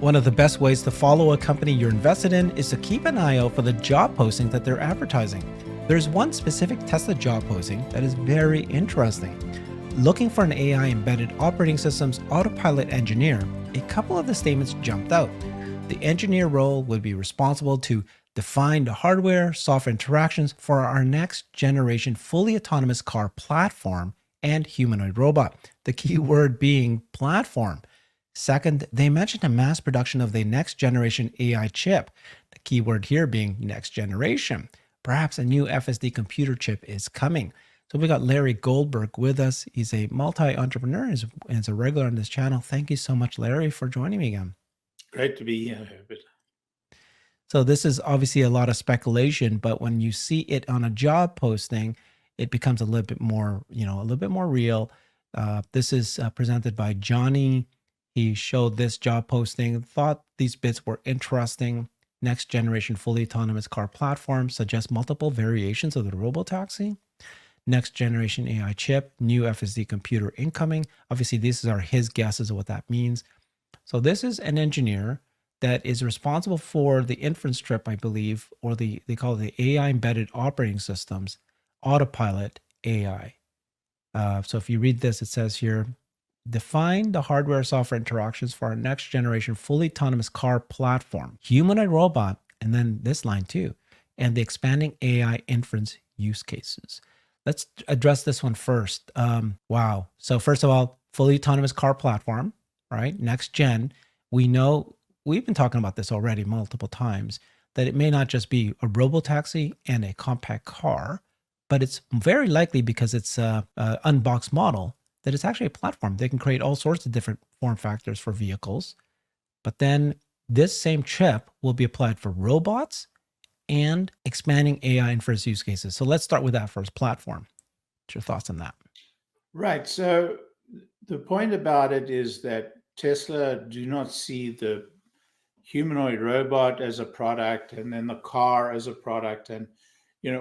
One of the best ways to follow a company you're invested in is to keep an eye out for the job posting that they're advertising. There's one specific Tesla job posting that is very interesting. Looking for an AI embedded operating systems autopilot engineer, a couple of the statements jumped out. The engineer role would be responsible to define the hardware, software interactions for our next generation fully autonomous car platform and humanoid robot. The key word being platform. Second, they mentioned a mass production of the next generation AI chip, the keyword here being next generation. Perhaps a new FSD computer chip is coming. So we got Larry Goldberg with us. He's a multi-entrepreneur and is a regular on this channel. Thank you so much, Larry, for joining me again. Great to be here, Herbert. So this is obviously a lot of speculation, but when you see it on a job posting, it becomes a little bit more, a little bit more real. This is presented by Johnny. He showed this job posting, thought these bits were interesting. Next generation fully autonomous car platform suggests multiple variations of the robotaxi. Next generation AI chip, new FSD computer incoming. Obviously, these are his guesses of what that means. So this is an engineer that is responsible for the inference chip, I believe, or they call it the AI embedded operating systems, autopilot AI. So if you read this, it says here, define the hardware software interactions for our next generation fully autonomous car platform, humanoid robot, and then this line too, and the expanding AI inference use cases. Let's address this one first. Wow. So first of all, fully autonomous car platform, right? Next gen. We know, we've been talking about this already multiple times, that it may not just be a robotaxi and a compact car, but it's very likely because it's a unboxed model that it's actually a platform. They can create all sorts of different form factors for vehicles. But then this same chip will be applied for robots and expanding AI inference use cases. So let's start with that first, platform. What's your thoughts on that? Right. So the point about it is that Tesla do not see the humanoid robot as a product and then the car as a product and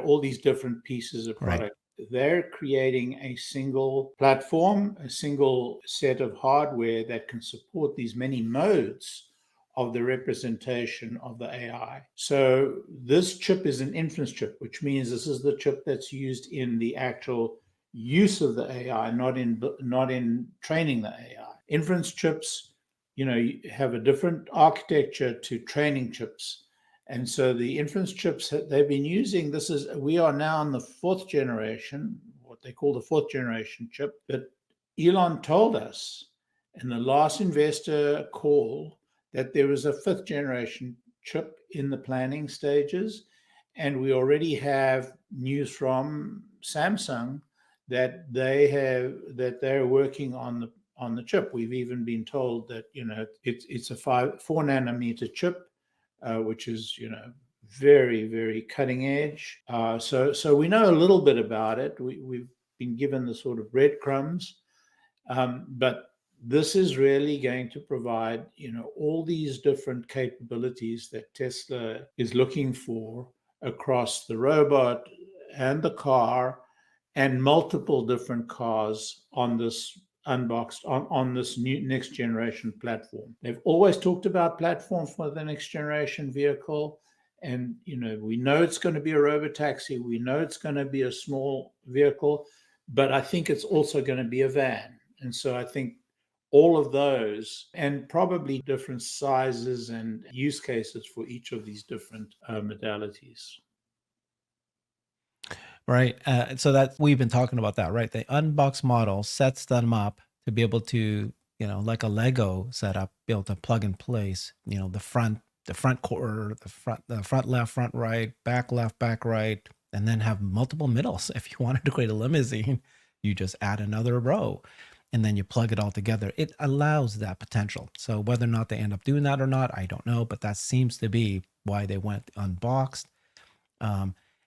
all these different pieces of product. Right. They're creating a single platform, a single set of hardware that can support these many modes of the representation of the AI. So this chip is an inference chip, which means this is the chip that's used in the actual use of the AI, not in training the AI. Inference chips, you have a different architecture to training chips. And so the inference chips that they've been using, we are now in the fourth generation, what they call the fourth generation chip. But Elon told us in the last investor call that there was a fifth generation chip in the planning stages. And we already have news from Samsung that they're working on the chip. We've even been told that it's a 4 nanometer chip, which is very, very cutting edge. So we know a little bit about it. We've been given the sort of breadcrumbs, but this is really going to provide all these different capabilities that Tesla is looking for across the robot and the car and multiple different cars on this unboxed on this new next generation platform. They've always talked about platform for the next generation vehicle, and we know it's going to be a robotaxi, we know it's going to be a small vehicle, but I think it's also going to be a van. And so I think all of those, and probably different sizes and use cases for each of these different modalities. Right. So that we've been talking about that, right? The unboxed model sets them up to be able to, like a Lego setup, be able to plug and place, the front quarter, the front left, front right, back left, back right, and then have multiple middles. If you wanted to create a limousine, you just add another row and then you plug it all together. It allows that potential. So whether or not they end up doing that or not, I don't know, but that seems to be why they went unboxed.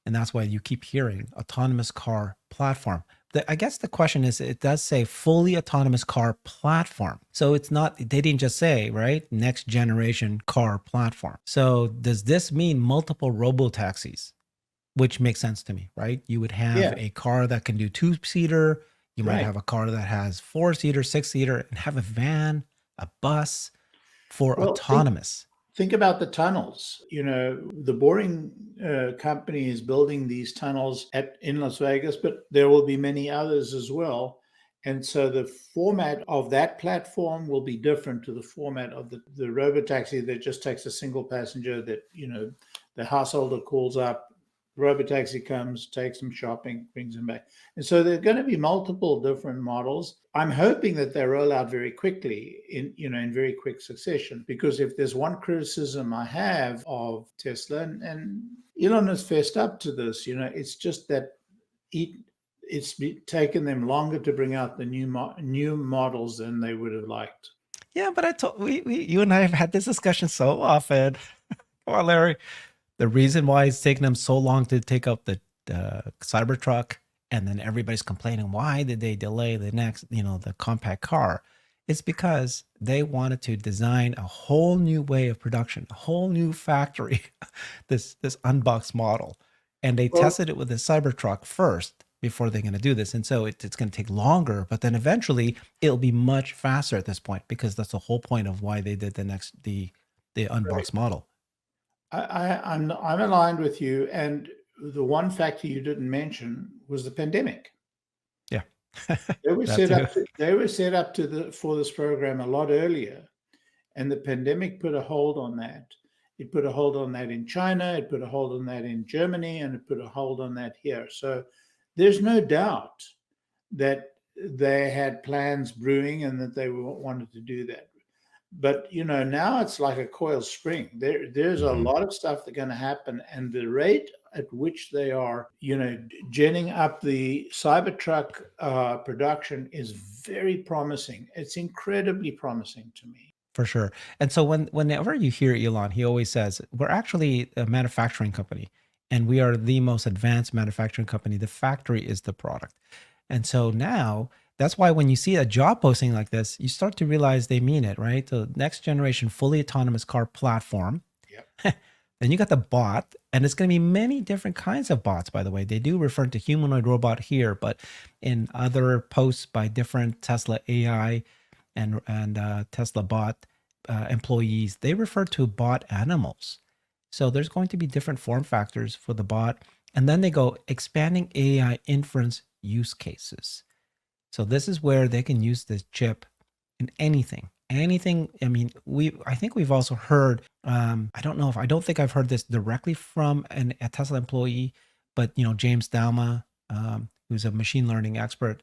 And that's why you keep hearing autonomous car platform. I guess the question is, it does say fully autonomous car platform. So it's not, they didn't just say, right, next generation car platform. So does this mean multiple robotaxis? Which makes sense to me, right? You would have a car that can do 2-seater. You might have a car that has 4-seater, 6-seater, and have a van, a bus. for Well, autonomous. think about the tunnels. The Boring company is building these tunnels in Las Vegas, but there will be many others as well. And so the format of that platform will be different to the format of the robotaxi that just takes a single passenger that, the householder calls up, robotaxi comes, takes them shopping, brings them back. And so there are going to be multiple different models. I'm hoping that they roll out very quickly in very quick succession, because if there's one criticism I have of Tesla, and Elon has fessed up to this, it's just that it's taken them longer to bring out the new models than they would have liked. Yeah, but you and I have had this discussion so often. Come on, Larry. The reason why it's taken them so long to take out the Cybertruck, and then everybody's complaining, why did they delay the next, the compact car? It's because they wanted to design a whole new way of production, a whole new factory, this unboxed model. And they Well, tested it with the Cybertruck first before they're going to do this. And so it's going to take longer, but then eventually it'll be much faster at this point, because that's the whole point of why they did the unboxed model. I'm aligned with you, and the one factor you didn't mention was the pandemic. Yeah. They were That set up. too. They were set up for this program a lot earlier, and the pandemic put a hold on that. It put a hold on that in China. It put a hold on that in Germany, and it put a hold on that here. So there's no doubt that they had plans brewing and that they wanted to do that. But now it's like a coiled spring. There's a lot of stuff that's going to happen, and the rate at which they are, genning up the Cybertruck production is very promising. It's incredibly promising to me. For sure. And so whenever you hear Elon, he always says, we're actually a manufacturing company, and we are the most advanced manufacturing company. The factory is the product. And so now that's why when you see a job posting like this, you start to realize they mean it, right? The next generation fully autonomous car platform. Yep. Then you got the bot, and it's going to be many different kinds of bots, by the way. They do refer to humanoid robot here, but in other posts by different Tesla AI and Tesla bot employees, they refer to bot animals. So there's going to be different form factors for the bot. And then they go expanding AI inference use cases. So this is where they can use this chip in anything. Anything. I mean, I think we've also heard, I don't think I've heard this directly from a Tesla employee, but James Dalma, who's a machine learning expert,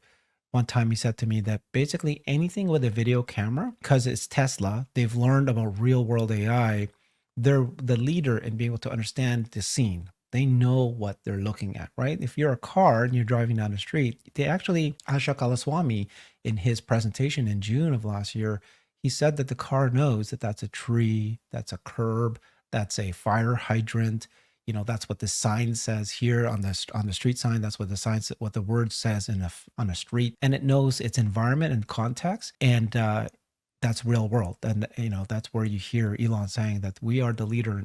one time he said to me that basically anything with a video camera, because it's Tesla, they've learned about real world AI. They're the leader in being able to understand the scene. They know what they're looking at, right? If you're a car and you're driving down the street, Ashok Alaswamy, in his presentation in June of last year, he said that the car knows that that's a tree, that's a curb, that's a fire hydrant. That's what the sign says here on the street sign. That's what what the word says on a street, and it knows its environment and context, and that's real world. And that's where you hear Elon saying that we are the leader.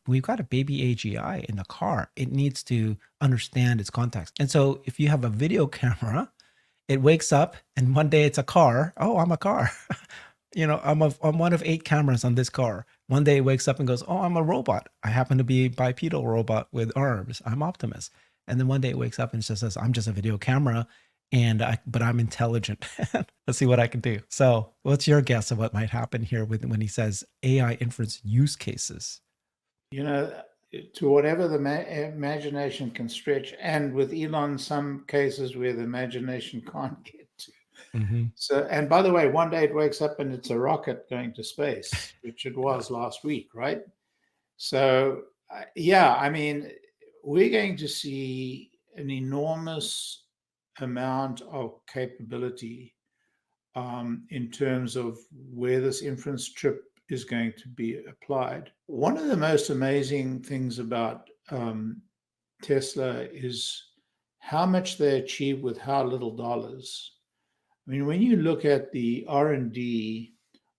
We've got a baby AGI in the car. It needs to understand its context, and so if you have a video camera, it wakes up and one day it's a car. Oh, I'm a car. I'm one of 8 cameras on this car. One day it wakes up and goes, oh, I'm a robot. I happen to be a bipedal robot with arms. I'm Optimus. And then one day it wakes up and just says, I'm just a video camera, but I'm intelligent. Let's see what I can do. So what's your guess of what might happen here when he says AI inference use cases? To whatever the imagination can stretch, and with Elon, some cases where the imagination can't get to. Mm-hmm. So, and by the way, one day it wakes up and it's a rocket going to space, which it was last week, right? So, yeah, I mean, we're going to see an enormous amount of capability in terms of where this inference chip is going to be applied. One of the most amazing things about Tesla is how much they achieve with how little dollars. I mean, when you look at the R&D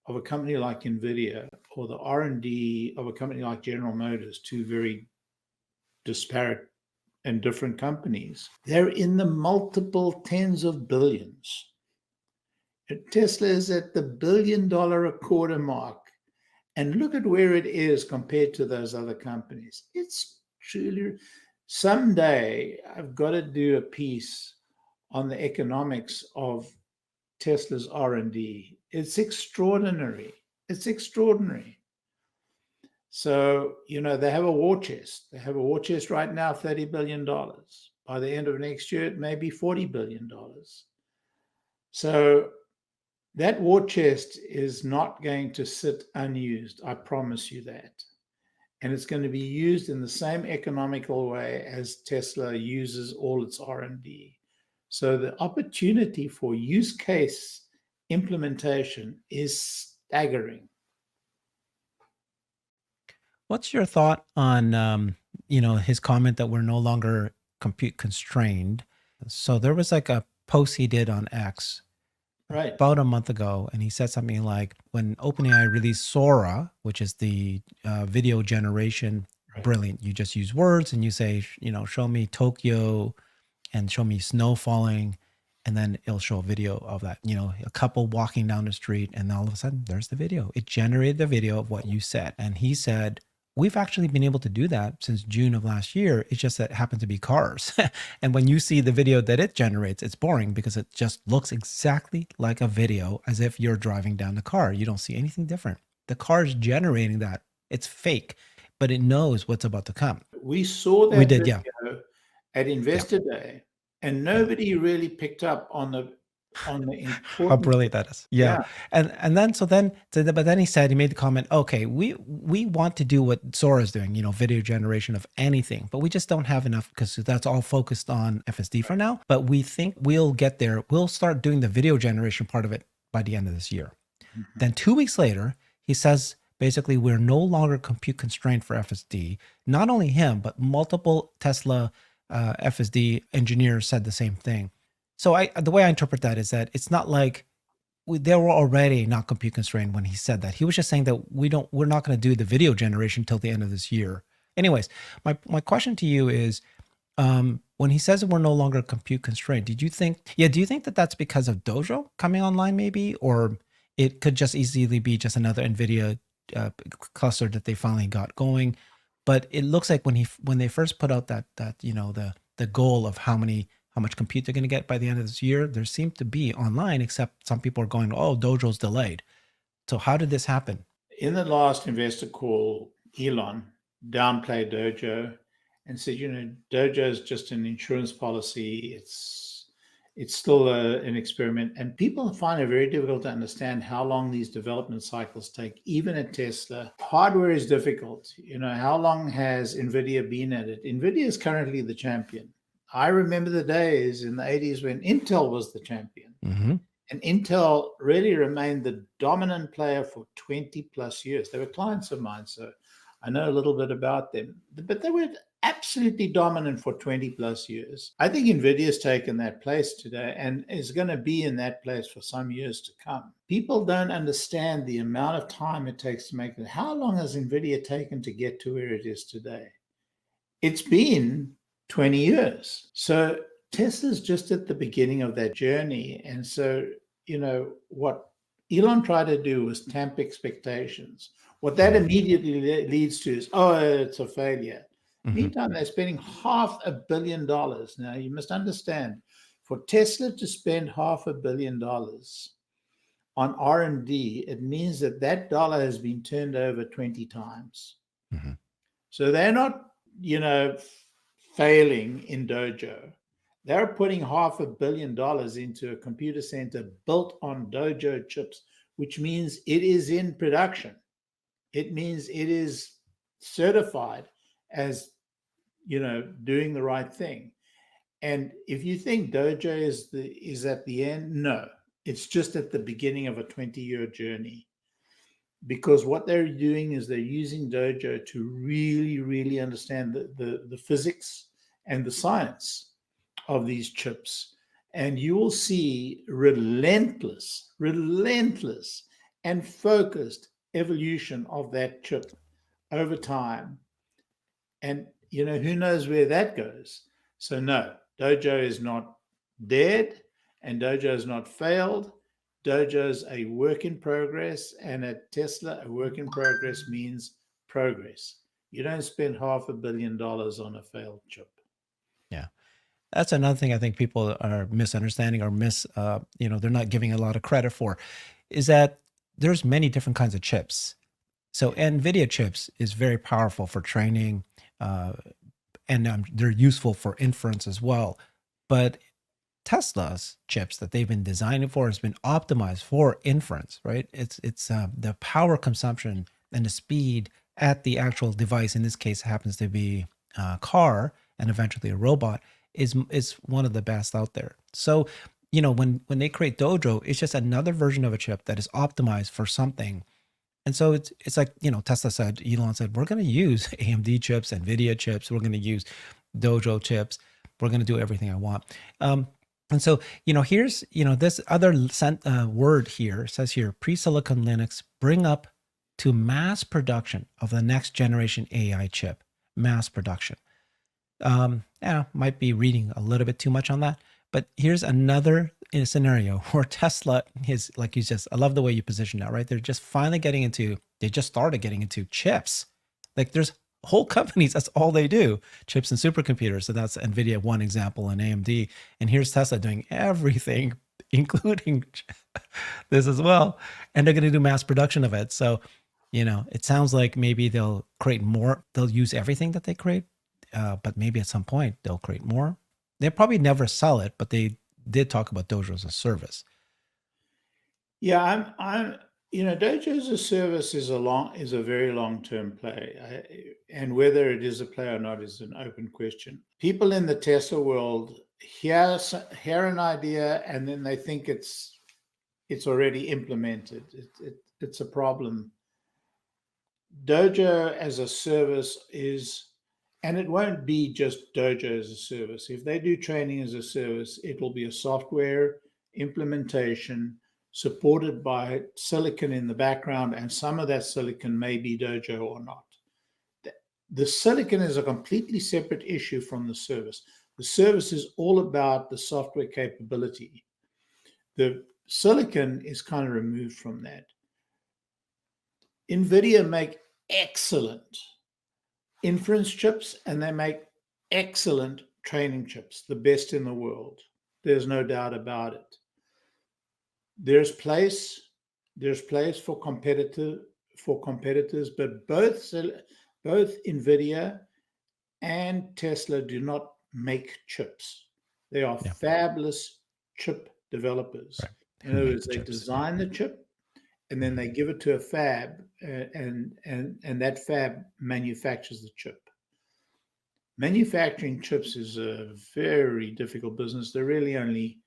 of a company like NVIDIA or the R&D of a company like General Motors, two very disparate and different companies, they're in the multiple tens of billions. Tesla is at the $1 billion a quarter mark. And look at where it is compared to those other companies. It's truly, someday I've got to do a piece on the economics of Tesla's R&D. It's extraordinary. It's extraordinary. So, they have a war chest. They have a war chest right now, $30 billion. By the end of next year, it may be $40 billion. So that war chest is not going to sit unused. I promise you that. And it's going to be used in the same economical way as Tesla uses all its R&D. So the opportunity for use case implementation is staggering. What's your thought on his comment that we're no longer compute constrained? So there was like a post he did on X Right. about a month ago, and he said something like, when OpenAI released Sora, which is the video generation, brilliant. You just use words and you say, show me Tokyo and show me snow falling, and then it'll show a video of that, a couple walking down the street, and all of a sudden there's the video. It generated the video of what you said. And he said, we've actually been able to do that since June of last year. It's just that it happened to be cars. And when you see the video that it generates, it's boring because it just looks exactly like a video as if you're driving down the car. You don't see anything different. The car is generating that. It's fake, but it knows what's about to come. We saw that We did, video at Investor Day, and nobody really picked up on the importance. How brilliant that is. Yeah. And then he said, he made the comment, okay, we want to do what Sora is doing, video generation of anything, but we just don't have enough because that's all focused on FSD for now. But we think we'll get there. We'll start doing the video generation part of it by the end of this year. Mm-hmm. Then 2 weeks later, he says, basically, we're no longer compute constrained for FSD. Not only him, but multiple Tesla FSD engineers said the same thing. So the way I interpret that is that it's not like they were already not compute constrained when he said that. He was just saying that we're not going to do the video generation till the end of this year. Anyways, my question to you is, when he says that we're no longer compute constrained, do you think that that's because of Dojo coming online maybe, or it could just easily be just another NVIDIA cluster that they finally got going? But it looks like when they first put out that the goal of how much compute they're going to get by the end of this year, there seemed to be online, except some people are going, oh, Dojo's delayed. So how did this happen? In the last investor call, Elon downplayed Dojo and said, Dojo is just an insurance policy. It's still an experiment. And people find it very difficult to understand how long these development cycles take, even at Tesla. Hardware is difficult. How long has NVIDIA been at it? NVIDIA is currently the champion. I remember the days in the 80s when Intel was the champion. Mm-hmm. And Intel really remained the dominant player for 20 plus years. They were clients of mine, so I know a little bit about them. But they were absolutely dominant for 20 plus years. I think NVIDIA's taken that place today and is going to be in that place for some years to come. People don't understand the amount of time it takes to make it. How long has NVIDIA taken to get to where it is today? It's been 20 years. So Tesla's just at the beginning of that journey. And so, what Elon tried to do was tamp expectations. What that immediately leads to is, it's a failure. Mm-hmm. Meantime, they're spending $500 million. Now, you must understand, for Tesla to spend $500 million on R&D, it means that dollar has been turned over 20 times. Mm-hmm. So they're not, failing in Dojo. They're putting $500 million into a computer center built on Dojo chips, which means it is in production. It means it is certified as, doing the right thing. And if you think Dojo is at the end, no, it's just at the beginning of a 20-year journey. Because what they're doing is they're using Dojo to really, really understand the physics and the science of these chips. And you will see relentless and focused evolution of that chip over time. And, who knows where that goes? So no, Dojo is not dead and Dojo has not failed. Dojo's a work in progress, and at Tesla, a work in progress means progress. You don't spend $500 million on a failed chip. Yeah. That's another thing I think people are misunderstanding or they're not giving a lot of credit for, is that there's many different kinds of chips. So NVIDIA chips is very powerful for training, and they're useful for inference as well. But Tesla's chips that they've been designing for has been optimized for inference, right? It's the power consumption and the speed at the actual device. In this case, happens to be a car and eventually a robot is one of the best out there. So, when they create Dojo, it's just another version of a chip that is optimized for something. And so it's like, Tesla said, Elon said, we're going to use AMD chips, NVIDIA chips. We're going to use Dojo chips. We're going to do everything I want. And so, here's, this other word here says here, pre-silicon Linux bring up to mass production of the next generation AI chip, mass production. Might be reading a little bit too much on that, but here's another scenario where Tesla is like, I love the way you position that, right? They just started getting into chips. Like there's whole companies, that's all they do, chips and supercomputers. So that's NVIDIA, one example, and AMD. And here's Tesla doing everything, including this as well. And they're going to do mass production of it. So, it sounds like maybe they'll create more, they'll use everything that they create. But maybe at some point they'll create more. They'll probably never sell it, but they did talk about Dojo as a service. Yeah, Dojo as a service is a very long-term play, and whether it is a play or not is an open question. People in the Tesla world hear an idea and then they think it's already implemented. It's a problem. Dojo as a service is. And it won't be just Dojo as a service. If they do training as a service, it will be a software implementation supported by silicon in the background, and some of that silicon may be Dojo or not. The silicon is a completely separate issue from the service. The service is all about the software capability. The silicon is kind of removed from that. NVIDIA make excellent inference chips, and they make excellent training chips, the best in the world. There's no doubt about it. There's place for competitors, but both NVIDIA and Tesla do not make chips. They are fabulous chip developers. Right. In other words, they design the chip, and then they give it to a fab, and that fab manufactures the chip. Manufacturing chips is a very difficult business. There are really only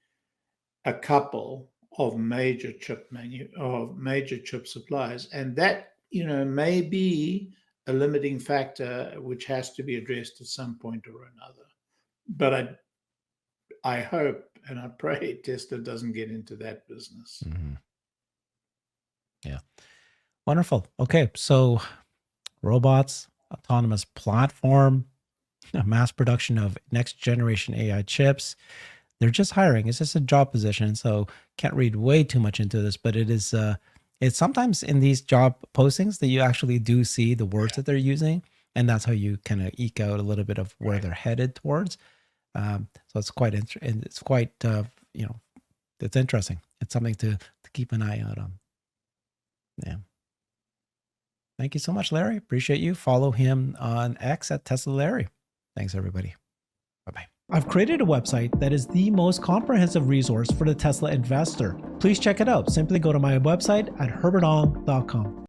a couple of major chip suppliers, and that may be a limiting factor which has to be addressed at some point or another. But I hope and I pray Tesla doesn't get into that business. Mm-hmm. Yeah. Wonderful. Okay. So robots, autonomous platform, mass production of next generation AI chips. They're just hiring. It's just a job position. So can't read way too much into this, but it's sometimes in these job postings that you actually do see the words that they're using. And that's how you kind of eke out a little bit of where they're headed towards. So it's quite interesting. It's quite, it's interesting. It's something to keep an eye out on. Yeah. Thank you so much, Larry. Appreciate you. Follow him on X at Tesla Larry. Thanks, everybody. Bye-bye. I've created a website that is the most comprehensive resource for the Tesla investor. Please check it out. Simply go to my website at herbertong.com.